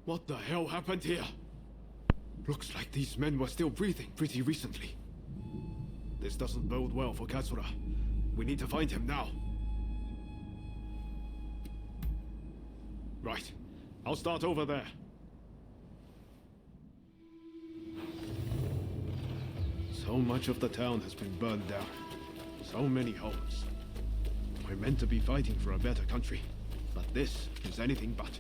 What the hell happened here? Looks like these men were still breathing pretty recently. This doesn't bode well for Katsura. We need to find him now. Right. I'll start over there. So much of the town has been burned down. So many homes. We're meant to be fighting for a better country, but this is anything but.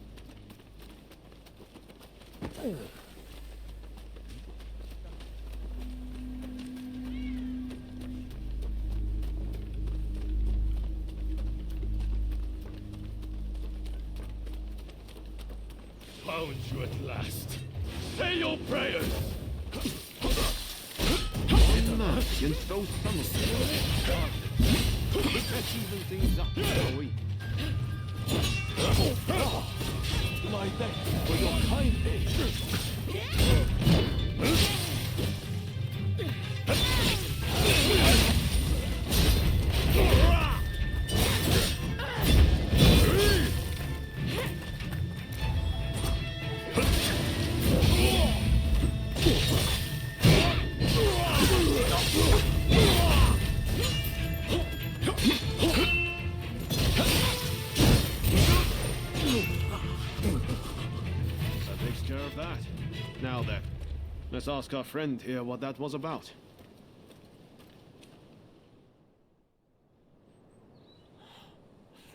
Found you at last. Say your prayers! Enough against those summons. Let's even things up, shall we? My thanks for your kind aid. Now then, let's ask our friend here what that was about.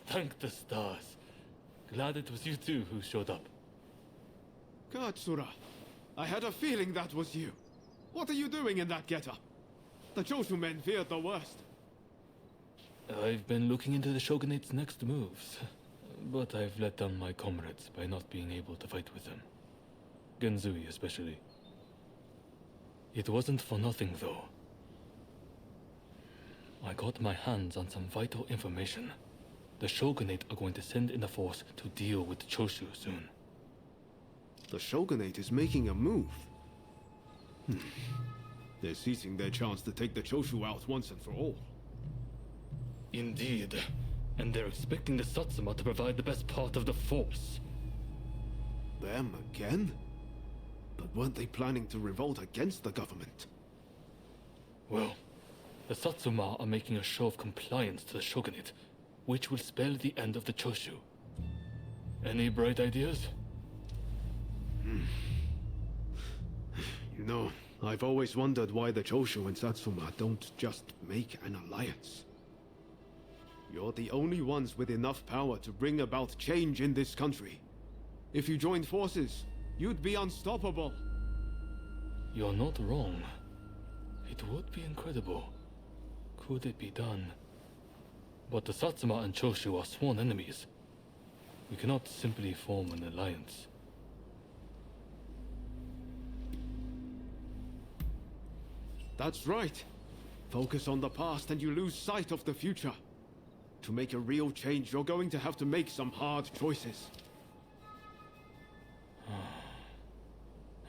Thank the stars. Glad it was you two who showed up. Katsura, I had a feeling that was you. What are you doing in that getup? The Choshu men feared the worst. I've been looking into the Shogunate's next moves, but I've let down my comrades by not being able to fight with them. Genzui especially. It wasn't for nothing though. I got my hands on some vital information. The Shogunate are going to send in a force to deal with the Choshu soon. The Shogunate is making a move. They're seizing their chance to take the Choshu out once and for all. Indeed. And they're expecting the Satsuma to provide the best part of the force. Them again? But weren't they planning to revolt against the government? Well, the Satsuma are making a show of compliance to the Shogunate, which will spell the end of the Choshu. Any bright ideas? You know, I've always wondered why the Choshu and Satsuma don't just make an alliance. You're the only ones with enough power to bring about change in this country. If you joined forces, you'd be unstoppable. You're not wrong. It would be incredible. Could it be done? But the Satsuma and Choshu are sworn enemies. We cannot simply form an alliance. That's right. Focus on the past and you lose sight of the future. To make a real change, you're going to have to make some hard choices.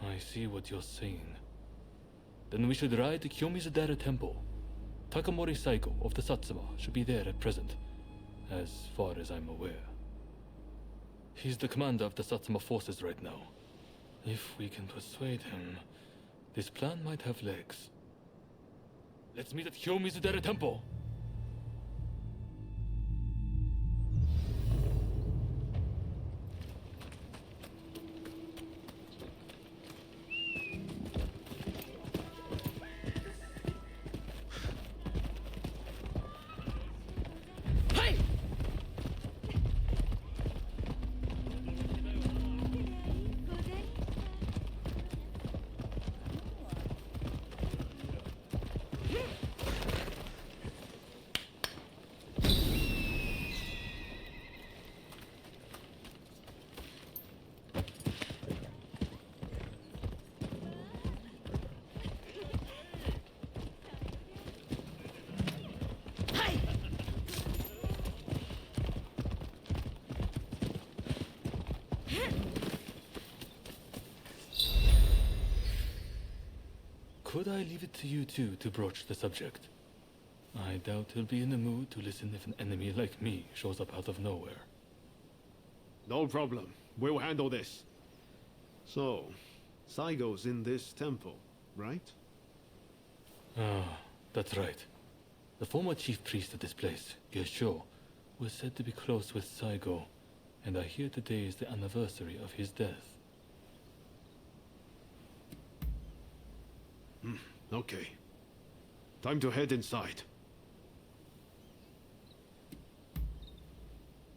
I see what you're saying. Then we should ride to Kyomizudera Temple. Takamori Saiko of the Satsuma should be there at present, as far as I'm aware. He's the commander of the Satsuma forces right now. If we can persuade him, this plan might have legs. Let's meet at Kyomizudera Temple! Could I leave it to you two to broach the subject? I doubt he'll be in the mood to listen if an enemy like me shows up out of nowhere. No problem. We'll handle this. So, Saigo's in this temple, right? Ah, that's right. The former chief priest of this place, Yesho, was said to be close with Saigo, and I hear today is the anniversary of his death. Okay. Time to head inside.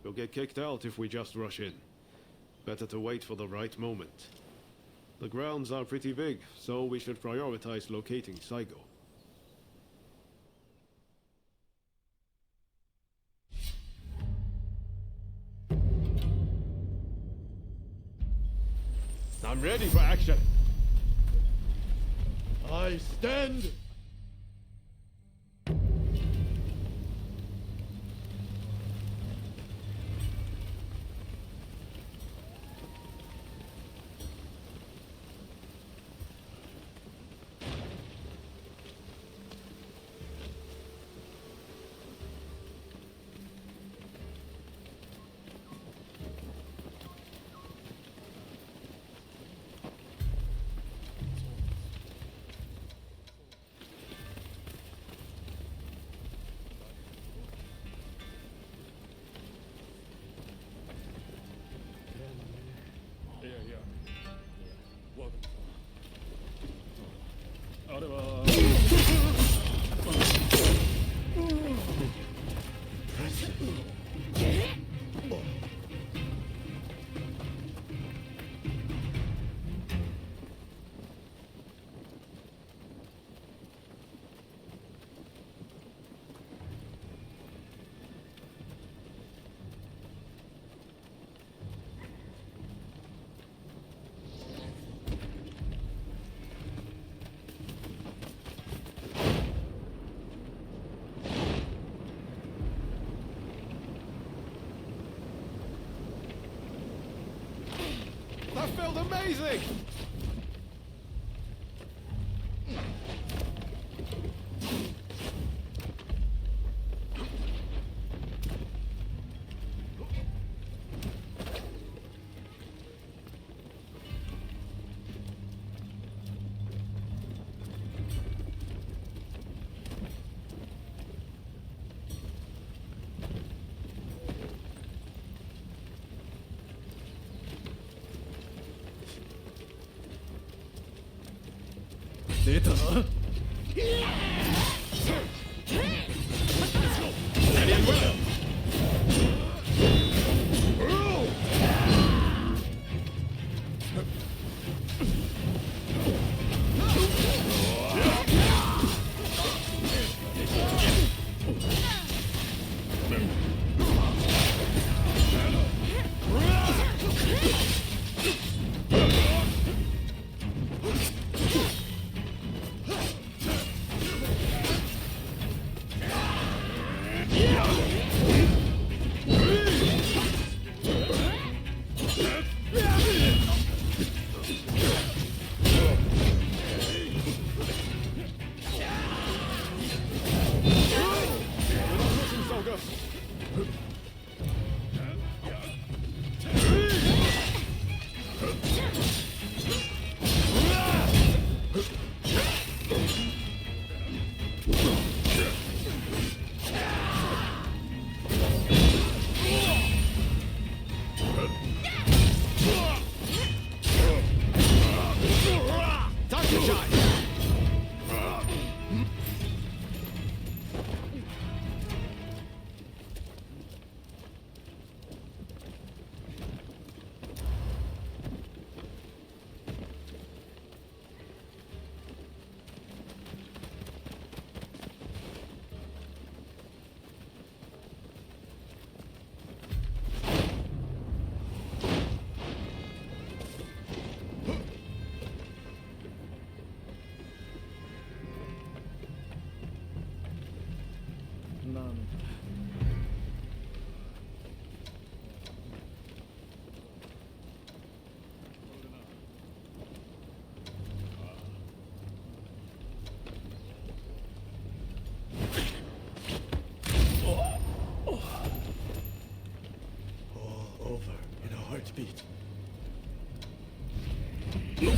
We'll get kicked out if we just rush in. Better to wait for the right moment. The grounds are pretty big, so we should prioritize locating Saigo. I'm ready for action. I stand. That felt amazing! Over in a heartbeat. If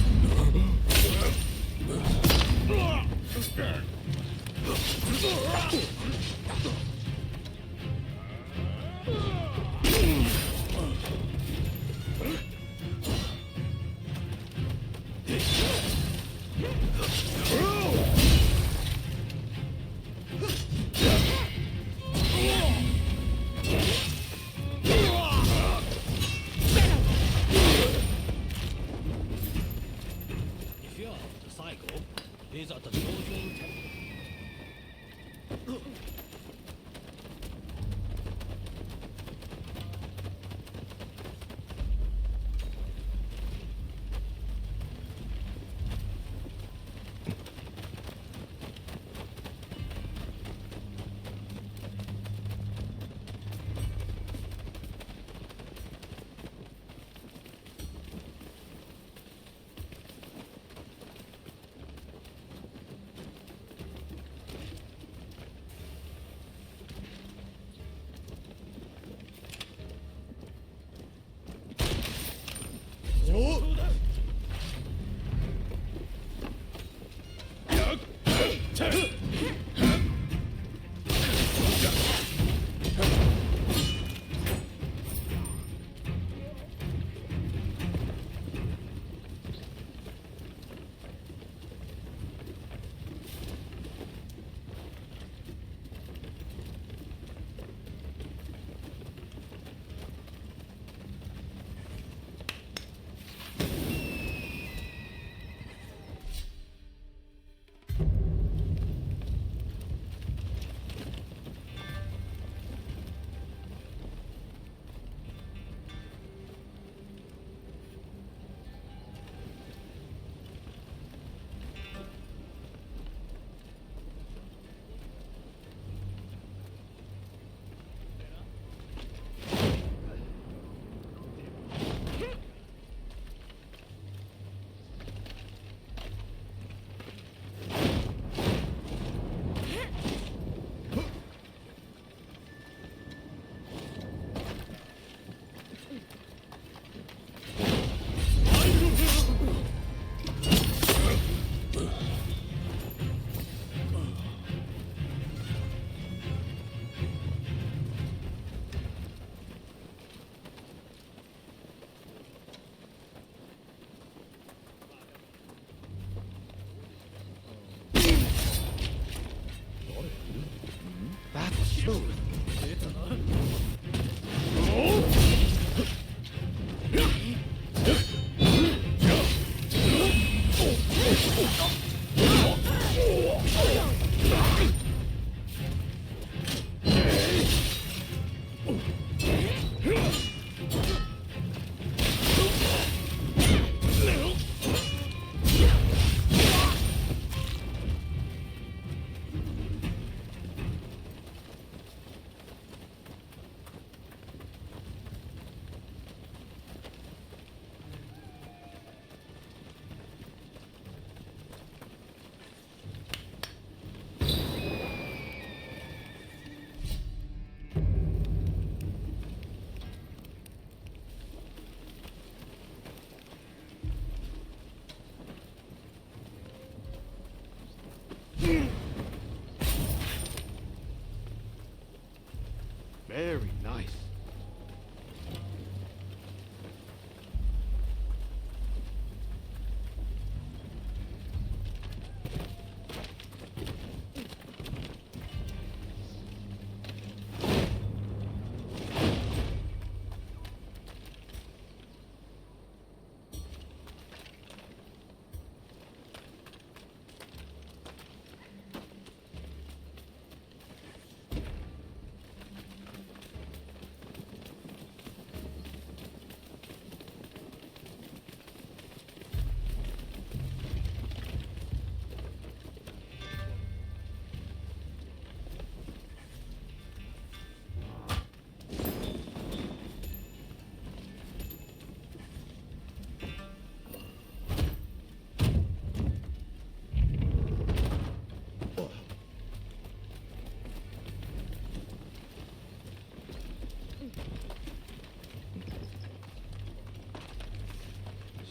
you're the cycle, he's at the Ronin temple. Very nice.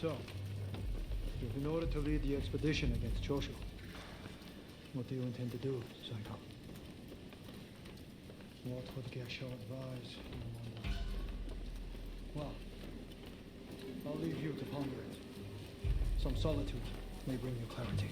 So, If in order to lead the expedition against Choshu, what do you intend to do, Saito? What would Gesho advise, you wonder? Well, I'll leave you to ponder it. Some solitude may bring you clarity.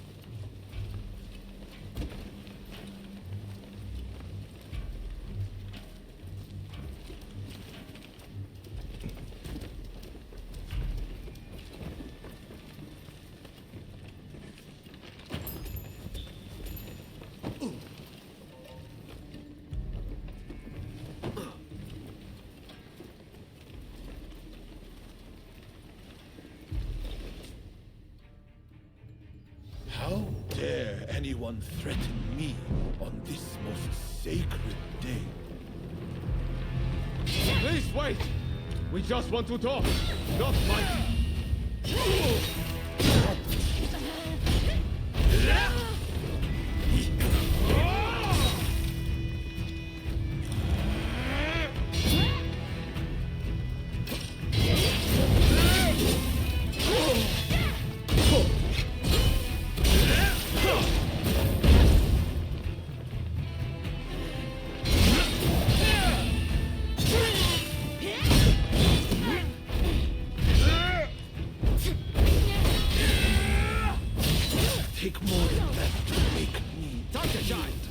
How dare anyone threaten me on this most sacred day? Please wait! We just want to talk, not fight. Take more than that to make me Strategize!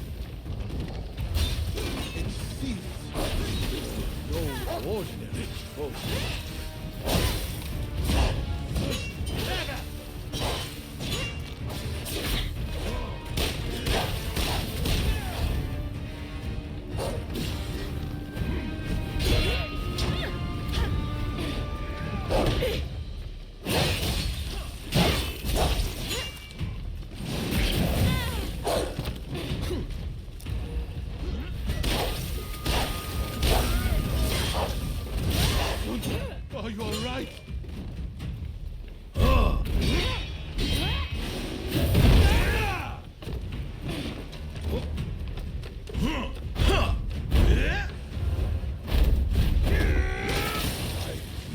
it seems no ordinary foe. Are you all right? I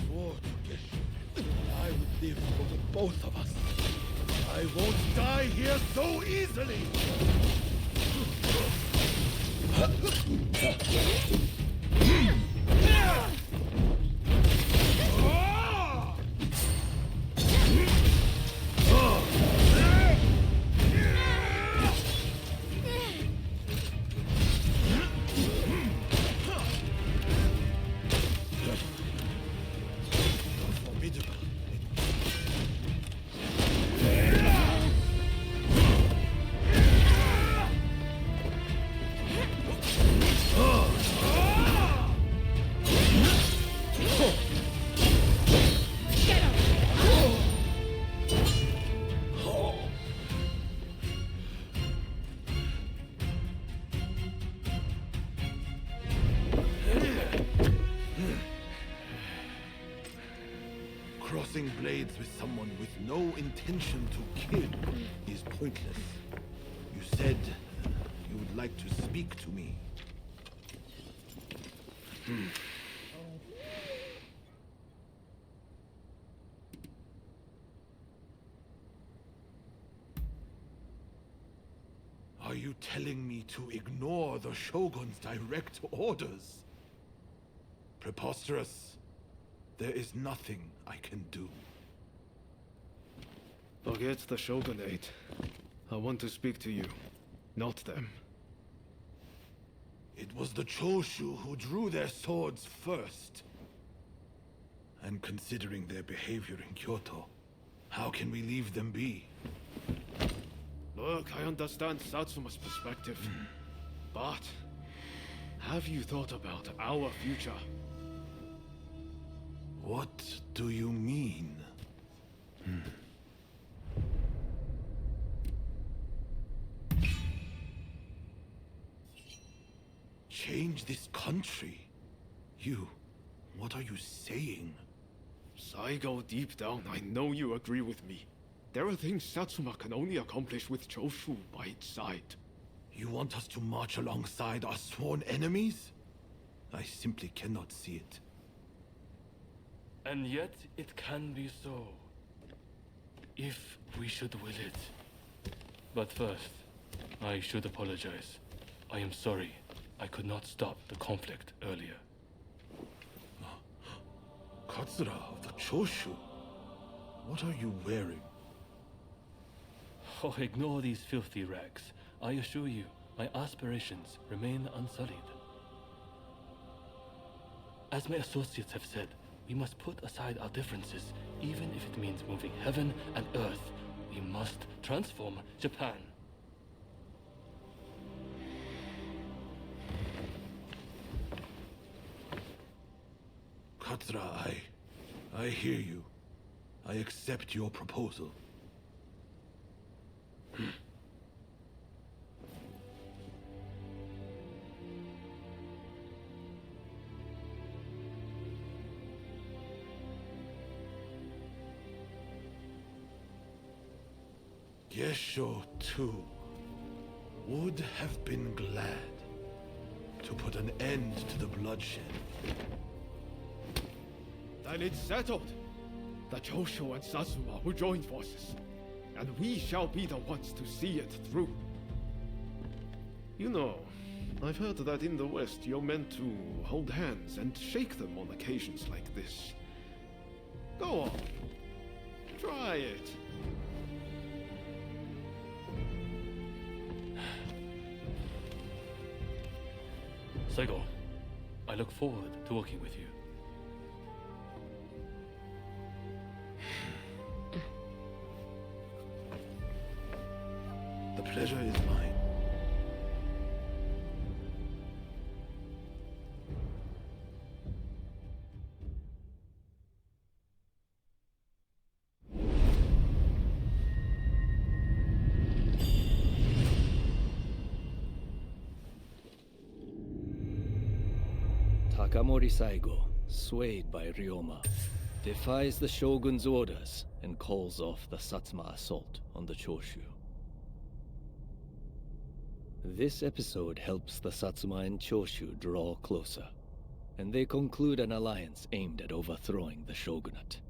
swore to Geshu I would live for the both of us. I won't die here so easily. Formidable. Crossing blades with someone with no intention to kill is pointless. You said you would like to speak to me. Are you telling me to ignore the Shogun's direct orders? Preposterous. There is nothing I can do. Forget the shogunate. I want to speak to you, not them. It was the Choshu who drew their swords first. And considering their behavior in Kyoto, how can we leave them be? Look, I understand Satsuma's perspective. But have you thought about our future? What do you mean? Change this country? What are you saying? Saigo, deep down, I know you agree with me. There are things Satsuma can only accomplish with Choshu by its side. You want us to march alongside our sworn enemies? I simply cannot see it. And yet it can be so. if we should will it. But first, I should apologize. I am sorry I could not stop the conflict earlier. Katsura of the Choshu. What are you wearing? Oh, ignore these filthy rags. I assure you, my aspirations remain unsullied. As my associates have said, we must put aside our differences, even if it means moving heaven and earth. We must transform Japan. Katsura, I hear you. I accept your proposal. Gesho, too, would have been glad to put an end to the bloodshed. Then it's settled. The Choshu and Satsuma will join forces, and we shall be the ones to see it through. You know, I've heard that in the West you're meant to hold hands and shake them on occasions like this. Go on. Try it. Saigo, I look forward to working with you. The pleasure is mine. Takamori Saigo, swayed by Ryoma, defies the Shogun's orders and calls off the Satsuma assault on the Choshu. This episode helps the Satsuma and Choshu draw closer, and they conclude an alliance aimed at overthrowing the shogunate.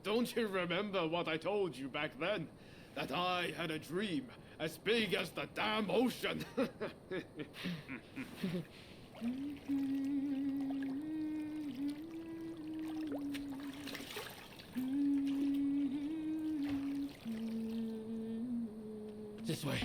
Don't you remember what I told you back then? That I had a dream as big as the damn ocean. This way.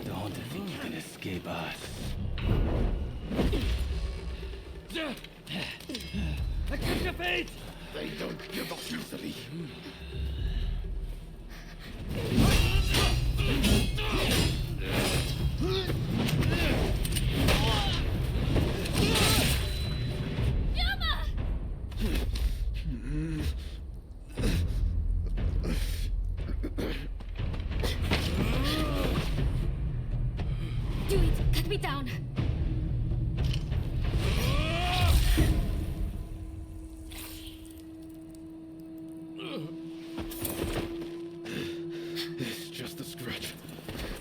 Don't think you can escape us. Accept your fate! They don't give up easily. Do it! Cut me down! It's just a scratch.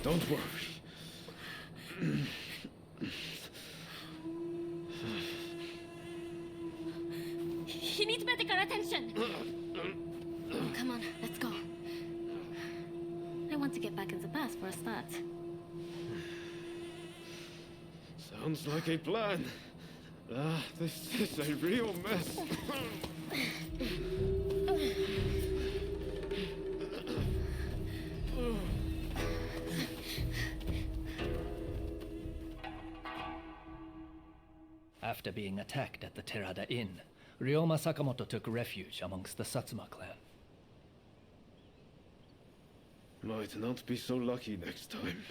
Don't worry. He needs medical attention! Come on, let's go. I want to get back in the past for a start. Sounds like a plan. This is a real mess. After being attacked at the Terada Inn, Ryoma Sakamoto took refuge amongst the Satsuma clan. Might not be so lucky next time.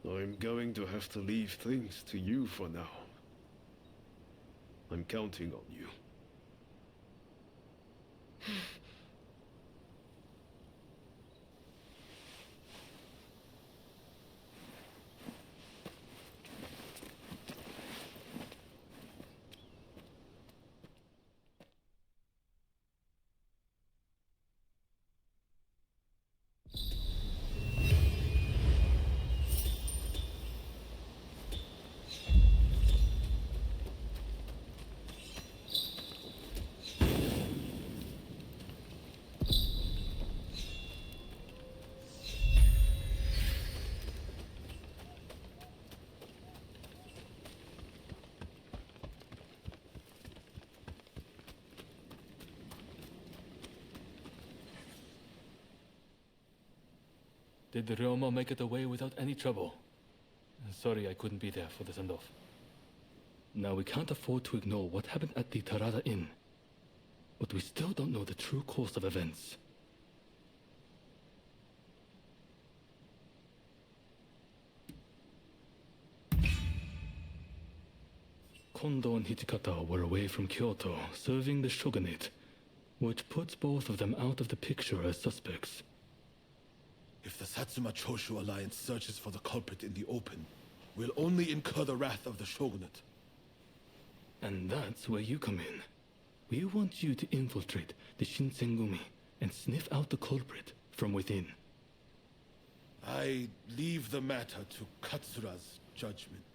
I'm going to have to leave things to you for now. I'm counting on you. Did Ryoma make it away without any trouble? Sorry I couldn't be there for the send-off. Now we can't afford to ignore what happened at the Tarada Inn. But we still don't know the true course of events. Kondo and Hijikata were away from Kyoto, serving the shogunate, which puts both of them out of the picture as suspects. If the Satsuma Choshu alliance searches for the culprit in the open, we'll only incur the wrath of the shogunate. And that's where you come in. We want you to infiltrate the Shinsengumi and sniff out the culprit from within. I leave the matter to Katsura's judgment.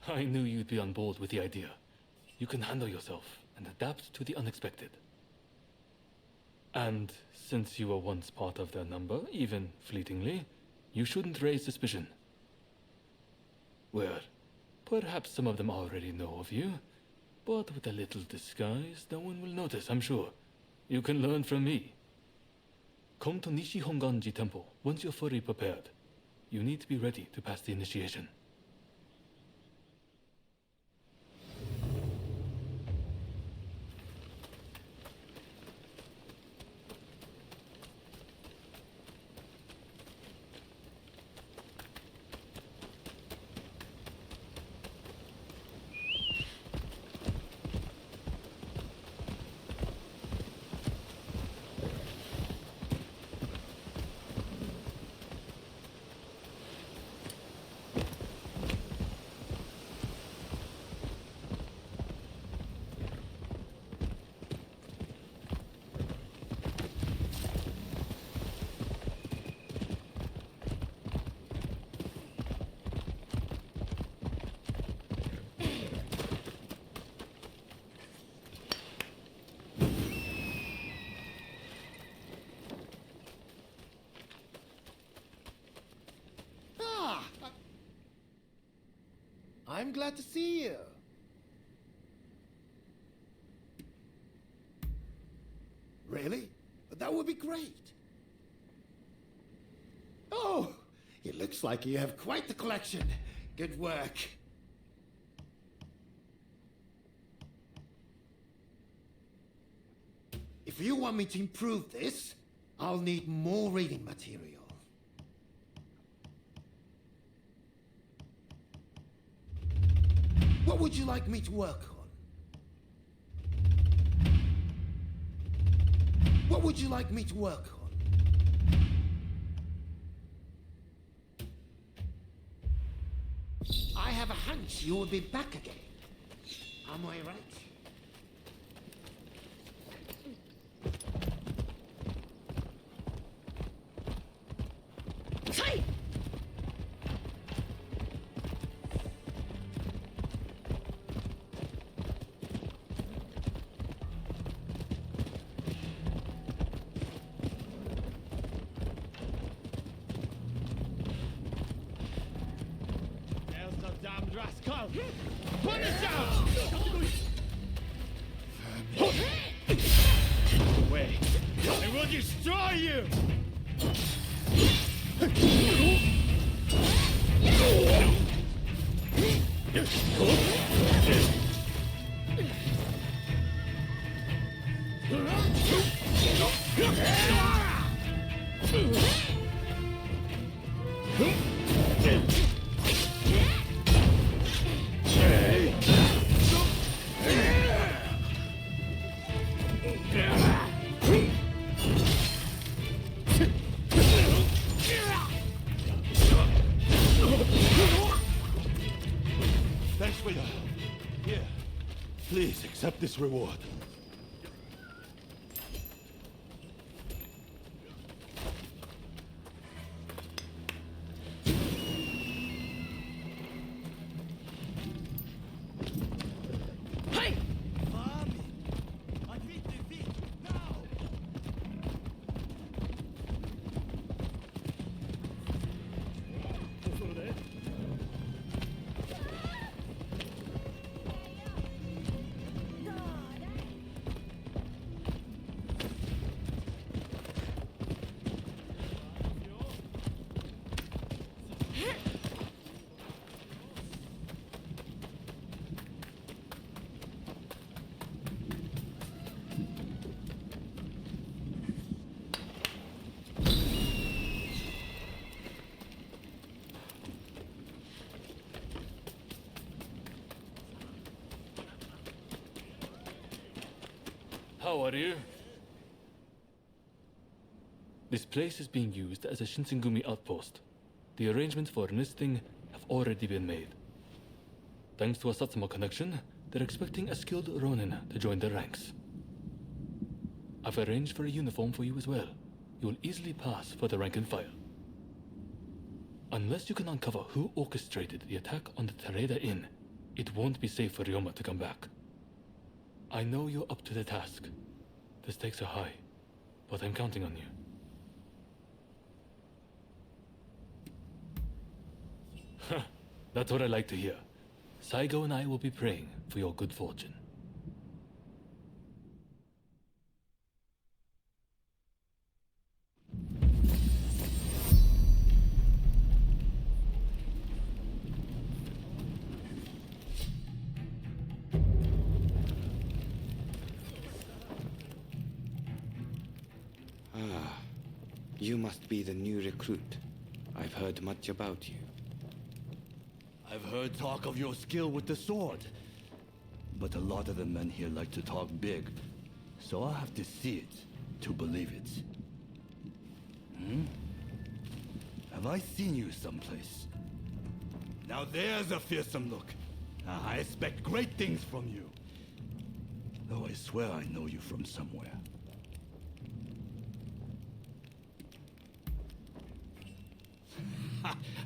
I knew you'd be on board with the idea. You can handle yourself and adapt to the unexpected. And since you were once part of their number, even fleetingly, you shouldn't raise suspicion. Well, perhaps some of them already know of you, but with a little disguise, no one will notice, I'm sure. You can learn from me. Come to Nishi Honganji Temple once you're fully prepared. You need to be ready to pass the initiation. I'm glad to see you. Really? That would be great. Oh, it looks like you have quite the collection. Good work. If you want me to improve this, I'll need more reading material. What would you like me to work on? What would you like me to work on? I have a hunch you will be back again. Am I right? Rascal! Punish out! Wait, I will destroy you! Thanks for your help. Here, please accept this reward. How are you? This place is being used as a Shinsengumi outpost. The arrangements for enlisting have already been made. Thanks to a Satsuma connection, they're expecting a skilled Ronin to join their ranks. I've arranged for a uniform for you as well. You will easily pass for the rank and file. Unless you can uncover who orchestrated the attack on the Tereda Inn, it won't be safe for Ryoma to come back. I know you're up to the task. The stakes are high, but I'm counting on you. That's what I like to hear. Saigo and I will be praying for your good fortune. You must be the new recruit. I've heard much about you. I've heard talk of your skill with the sword. But a lot of the men here like to talk big. So I'll have to see it to believe it. Have I seen you someplace? Now there's a fearsome look. I expect great things from you. Though I swear I know you from somewhere.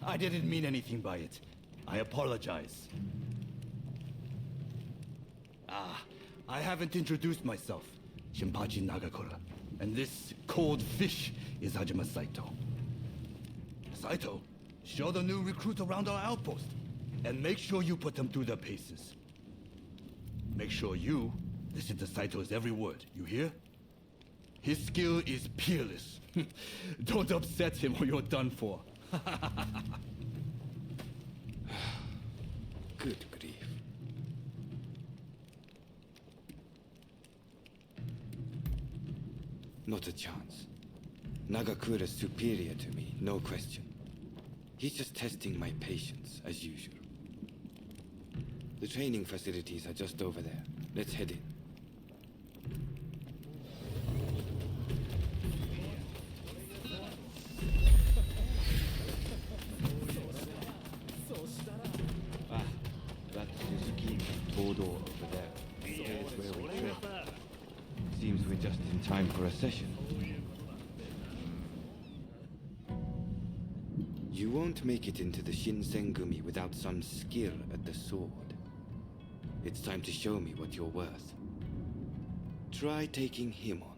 I didn't mean anything by it. I apologize. I haven't introduced myself. Shinpachi Nagakura. And this cold fish is Hajime Saito. Saito, show the new recruit around our outpost. And make sure you put them through their paces. Make sure you listen to Saito's every word, you hear? His skill is peerless. Don't upset him or you're done for. Good grief. Not a chance. Nagakura's superior to me, no question. He's just testing my patience, as usual. The training facilities are just over there. Let's head in. Over there. Here's where we train. Seems we're just in time for a session. You won't make it into the Shinsengumi without some skill at the sword. It's time to show me what you're worth. Try taking him on.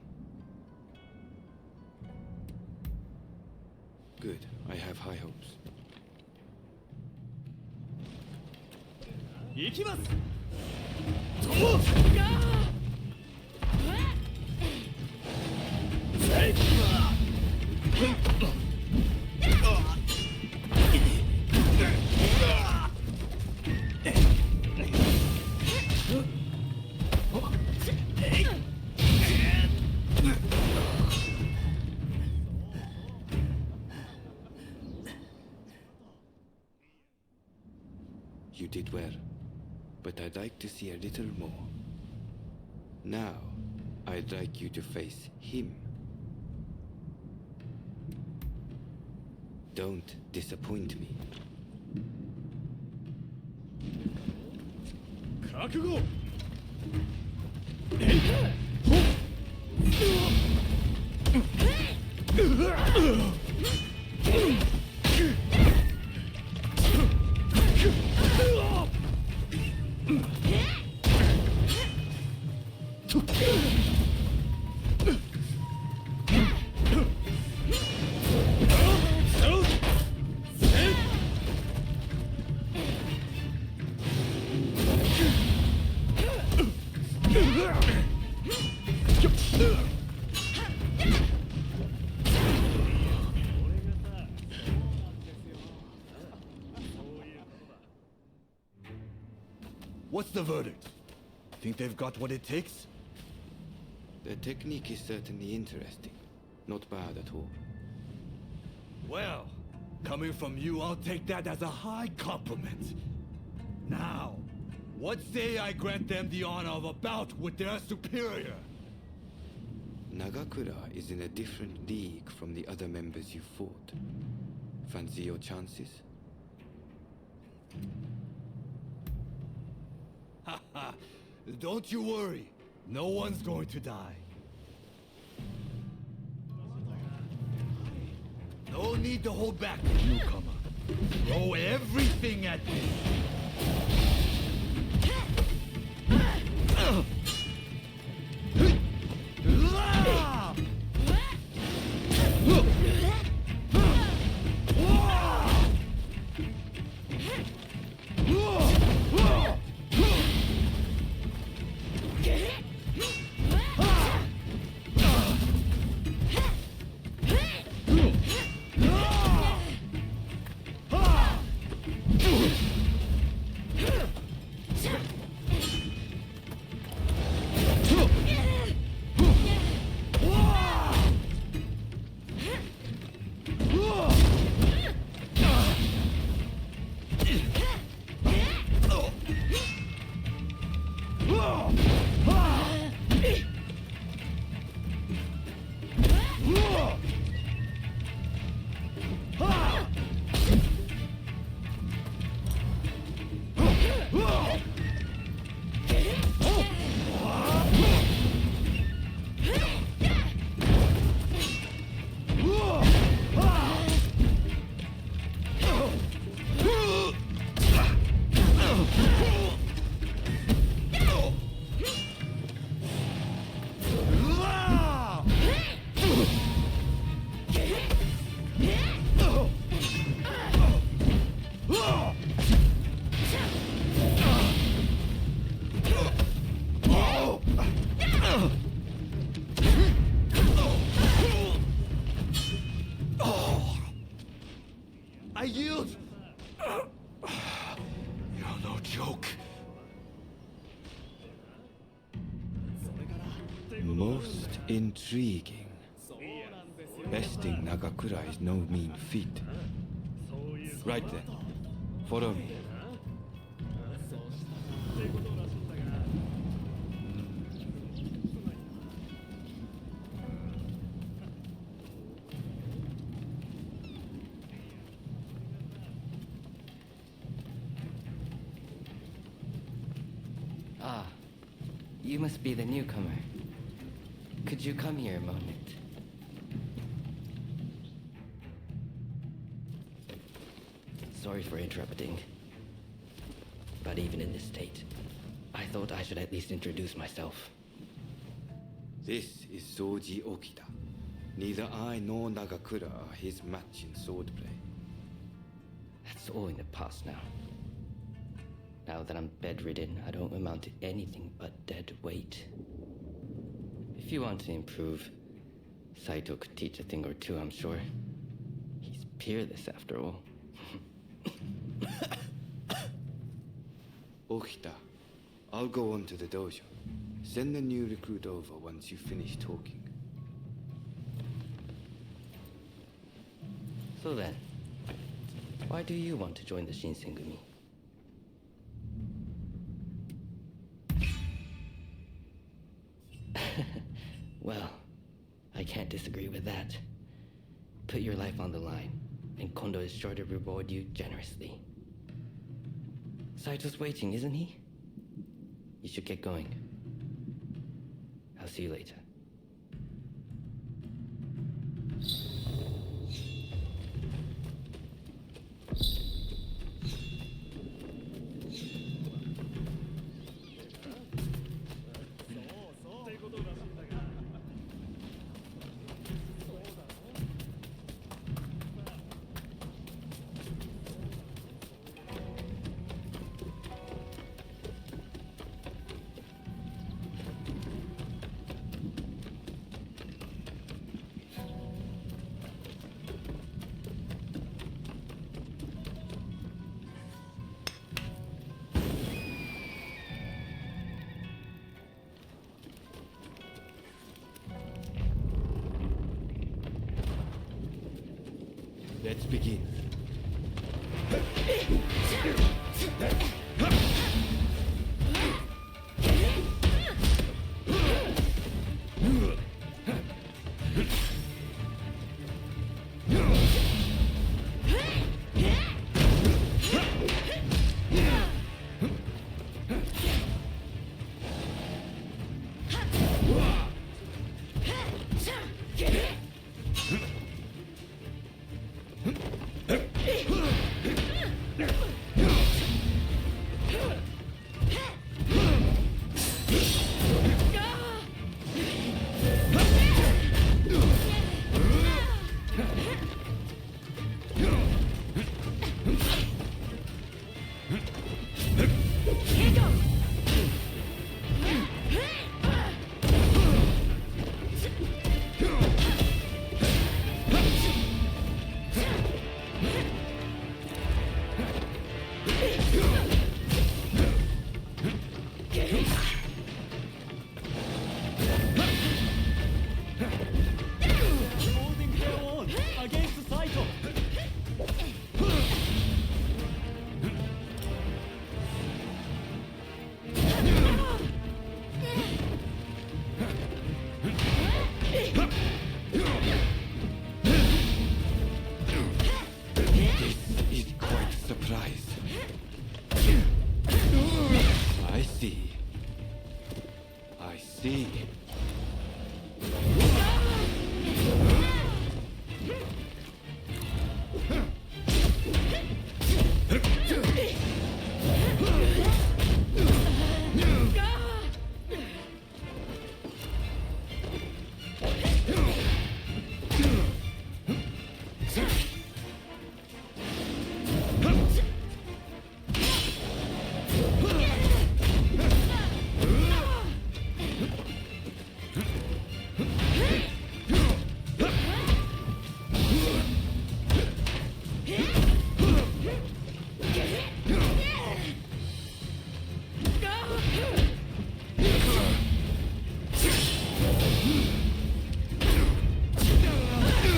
Good. I have high hopes. 行きます You did well, but I'd like to see a little more. Now, I'd like you to face him. Don't disappoint me. 覚悟 What's the verdict? Think they've got what it takes? The technique is certainly interesting. Not bad at all. Well, coming from you, I'll take that as a high compliment. Now, what say I grant them the honor of a bout with their superior? Nagakura is in a different league from the other members you fought. Fancy your chances? Haha, don't you worry. No one's going to die. No need to hold back, newcomer. Throw everything at me. I yield! You're no joke. Most intriguing. Besting Nagakura is no mean feat. Right then, follow me. Ah, you must be the newcomer. Could you come here a moment? Sorry for interrupting. But even in this state, I thought I should at least introduce myself. This is Soji Okita. Neither I nor Nagakura are his match in swordplay. That's all in the past now. Now that I'm bedridden, I don't amount to anything but dead weight. If you want to improve, Saito could teach a thing or two, I'm sure. He's peerless after all. Okita, I'll go on to the dojo. Send the new recruit over once you finish talking. So then, why do you want to join the Shinsengumi? Well, I can't disagree with that. Put your life on the line, and Kondo is sure to reward you generously. Saito's waiting, isn't he? You should get going. I'll see you later. Let's begin. I see.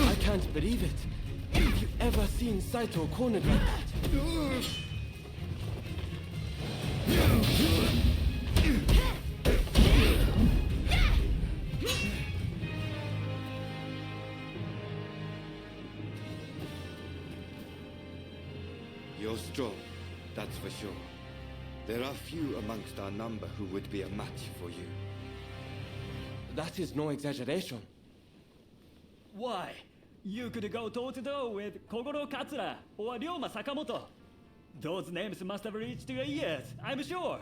I can't believe it. Have you ever seen Saito cornered like that? You're strong, that's for sure. There are few amongst our number who would be a match for you. That is no exaggeration. Why? You could go toe-to-toe with Kogoro Katsura or Ryoma Sakamoto. Those names must have reached your ears, I'm sure.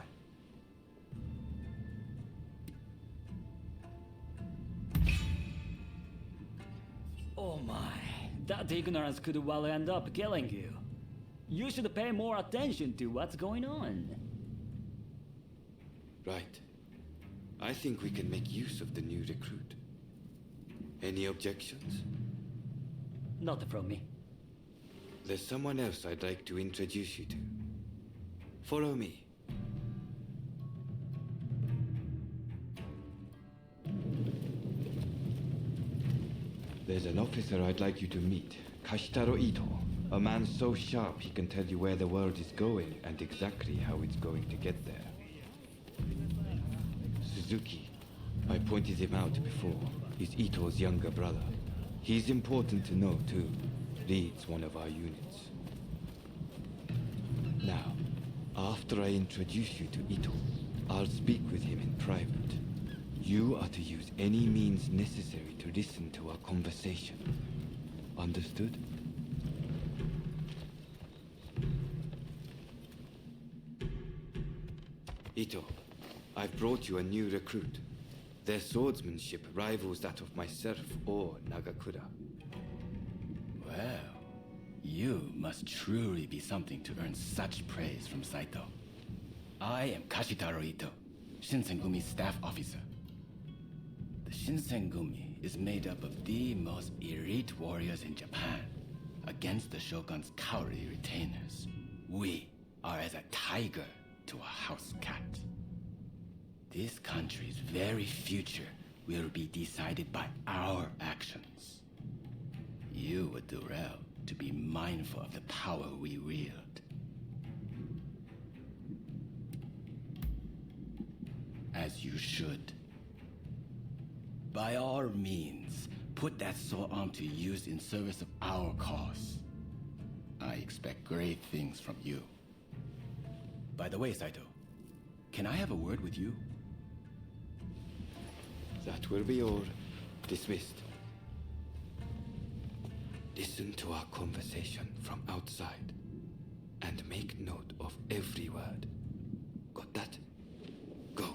Oh my, that ignorance could well end up killing you. You should pay more attention to what's going on. Right. I think we can make use of the new recruit. Any objections? Not from me. There's someone else I'd like to introduce you to. Follow me. There's an officer I'd like you to meet, Kashitaro Ito. A man so sharp he can tell you where the world is going and exactly how it's going to get there. Suzuki. I pointed him out before. He's Ito's younger brother. He's important to know, too. Leads one of our units. Now, after I introduce you to Ito, I'll speak with him in private. You are to use any means necessary to listen to our conversation. Understood? Ito, I've brought you a new recruit. Their swordsmanship rivals that of myself or Nagakura. Well, you must truly be something to earn such praise from Saito. I am Kashitaro Ito, Shinsengumi staff officer. The Shinsengumi is made up of the most elite warriors in Japan against the Shogun's cowardly retainers. We are as a tiger to a house cat. This country's very future will be decided by our actions. You would do well to be mindful of the power we wield. As you should. By all means, put that sword on to use in service of our cause. I expect great things from you. By the way, Saito, can I have a word with you? That will be all. Dismissed. Listen to our conversation from outside and make note of every word. Got that? Go.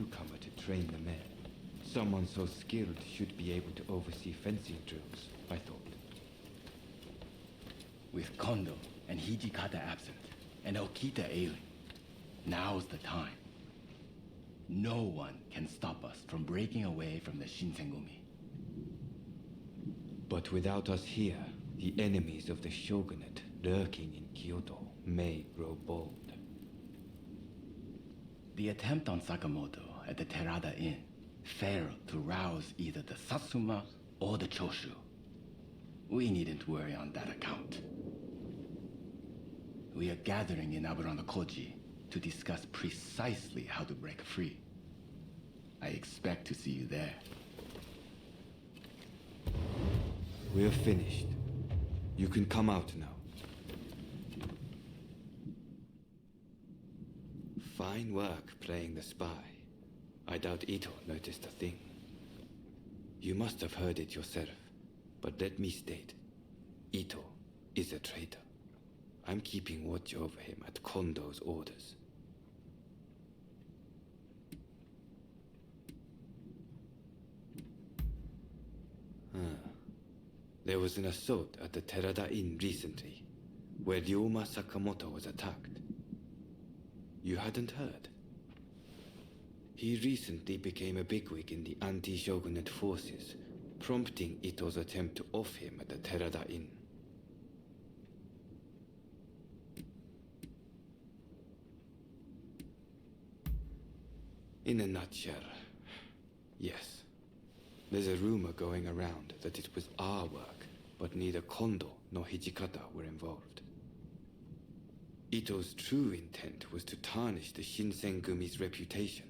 newcomer to train the men. Someone so skilled should be able to oversee fencing drills, I thought. With Kondo and Hijikata absent, and Okita ailing, now's the time. No one can stop us from breaking away from the Shinsengumi. But without us here, the enemies of the shogunate lurking in Kyoto may grow bold. The attempt on Sakamoto at the Terada Inn failed to rouse either the Satsuma or the Choshu. We needn't worry on that account. We are gathering in Aburanokoji to discuss precisely how to break free. I expect to see you there. We're finished. You can come out now. Fine work playing the spy. I doubt Ito noticed a thing. You must have heard it yourself, but let me state, Ito is a traitor. I'm keeping watch over him at Kondo's orders. There was an assault at the Terada Inn recently, where Ryoma Sakamoto was attacked. You hadn't heard? He recently became a bigwig in the anti-shogunate forces, prompting Ito's attempt to off him at the Terada Inn. In a nutshell, yes. There's a rumor going around that it was our work, but neither Kondo nor Hijikata were involved. Ito's true intent was to tarnish the Shinsengumi's reputation,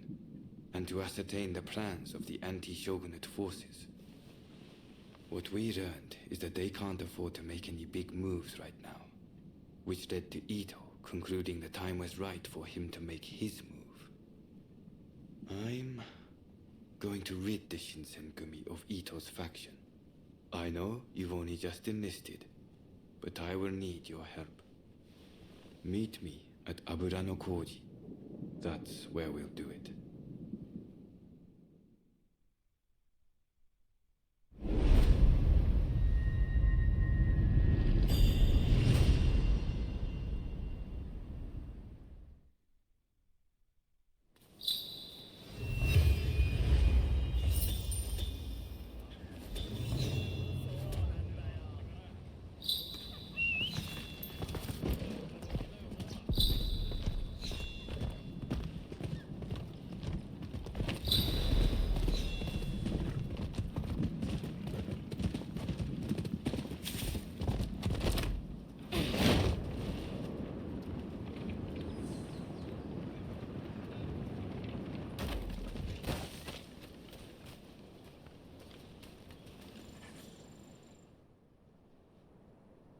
and to ascertain the plans of the anti-shogunate forces. What we learned is that they can't afford to make any big moves right now, which led to Ito concluding the time was right for him to make his move. I'm going to rid the Shinsengumi of Ito's faction. I know you've only just enlisted, but I will need your help. Meet me at Aburanokoji. That's where we'll do it.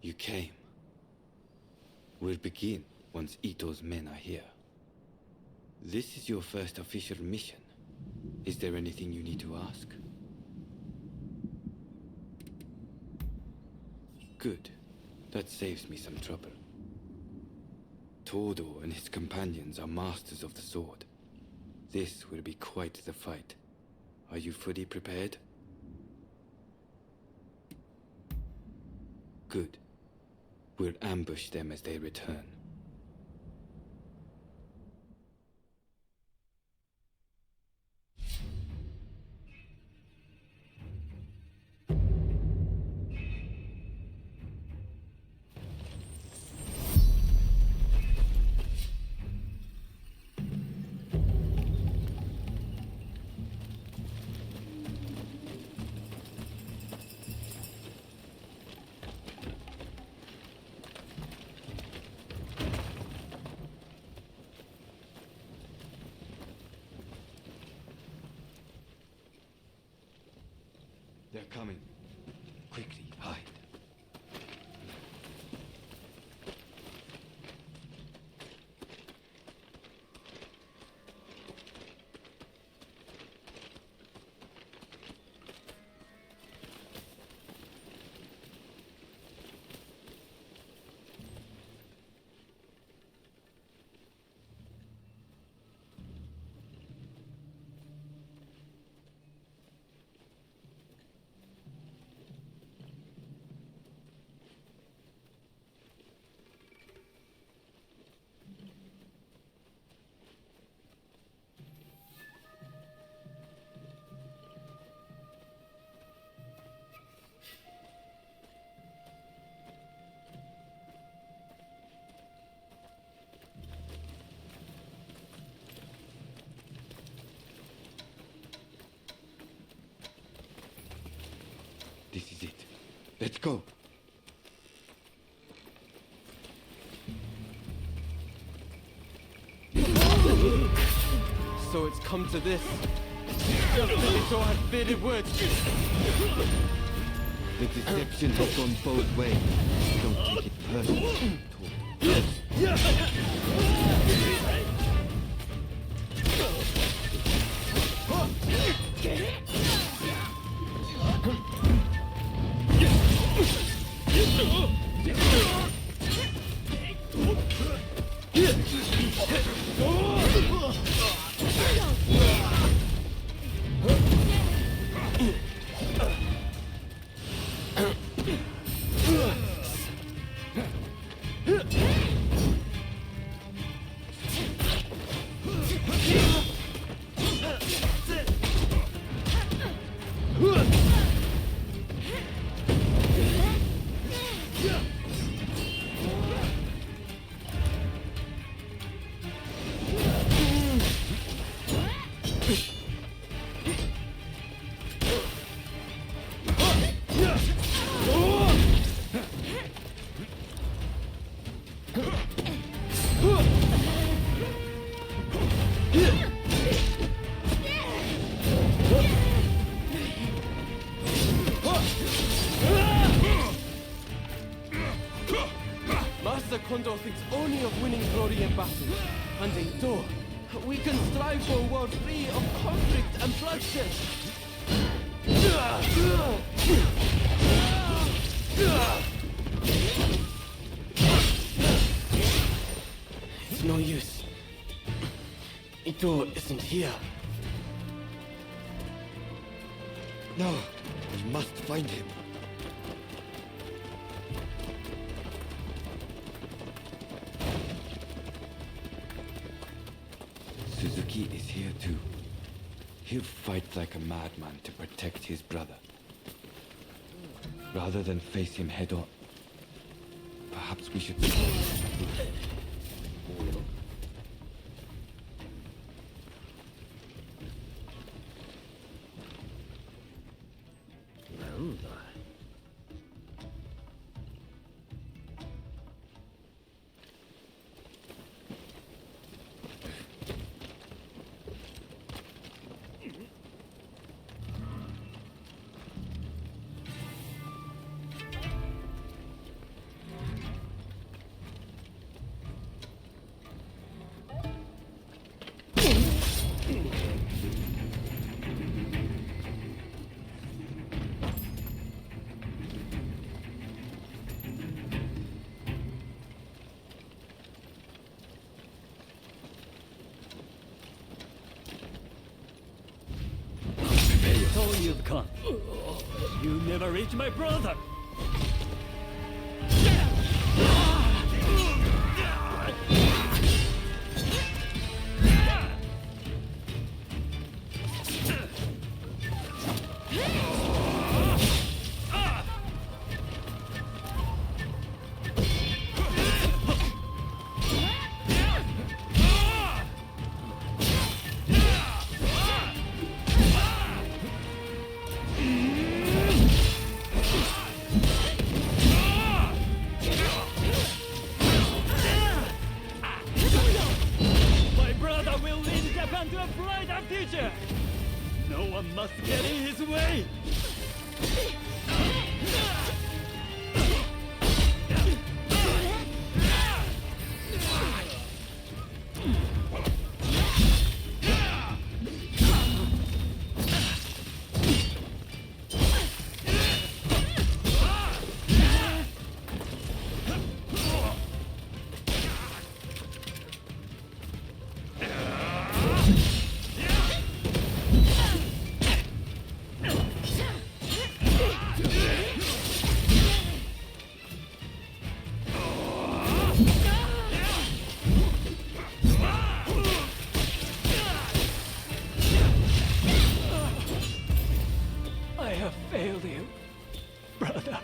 You came. We'll begin once Ito's men are here. This is your first official mission. Is there anything you need to ask? Good. That saves me some trouble. Todo and his companions are masters of the sword. This will be quite the fight. Are you fully prepared? Good. We'll ambush them as they return. They're coming. Quickly, hide. Let's go. So it's come to this. Benito had faded words. The deception has gone both ways. Don't take it personally. Master Kondo thinks only of winning glory in battle. And in Do, we can strive for a world free of conflict and bloodshed. It's no use. Ito isn't here. No, we must find him. Suzuki is here too. He'll fight like a madman to protect his brother. Rather than face him head on, perhaps we should... So you've come. You never reach my brother. To a brighter future! No one must get in his way! Failed you, brother.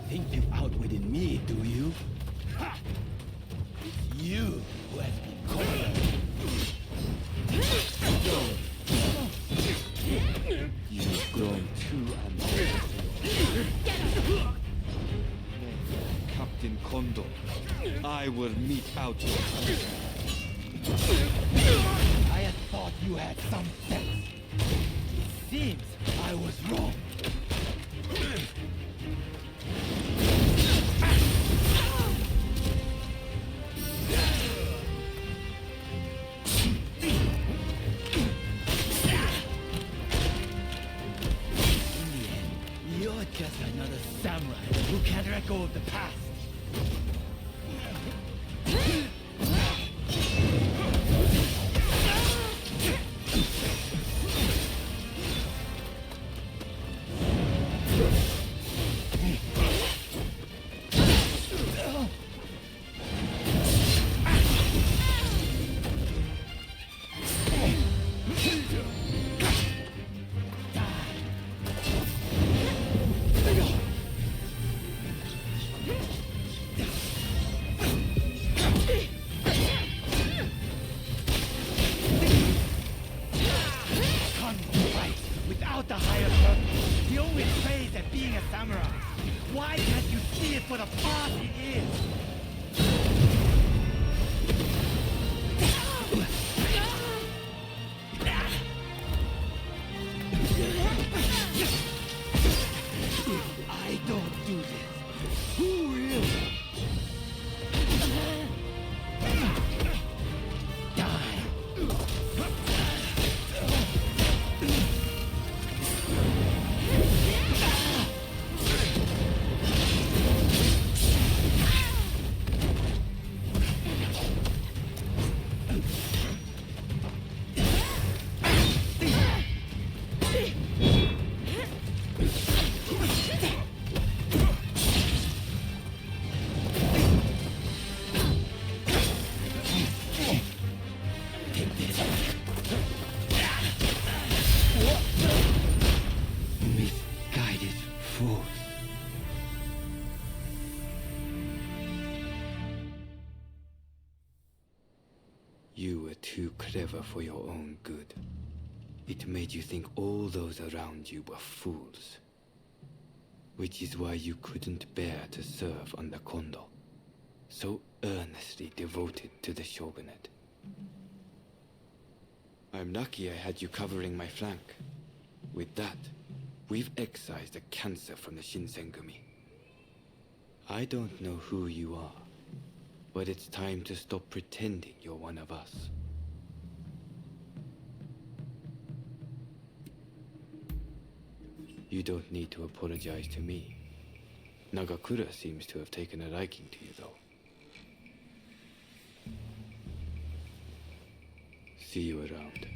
Think you've outwitted me, do you? Ha! It's you who has been cornered. You've grown too ambitious. Captain Kondo, I will mete out your contract. I had thought you had some sense. It seems I was wrong. You're just another samurai who can't let go of the past. Without the higher purpose, the only praise at being a samurai. Why can't you see it for the path it is? I don't do this. Who will? Die. Misguided fools. You were too clever for your own good. It made you think all those around you were fools. Which is why you couldn't bear to serve under Kondo, so earnestly devoted to the shogunate. I'm lucky I had you covering my flank. With that, we've excised a cancer from the Shinsengumi. I don't know who you are, but it's time to stop pretending you're one of us. You don't need to apologize to me. Nagakura seems to have taken a liking to you, though. See you around.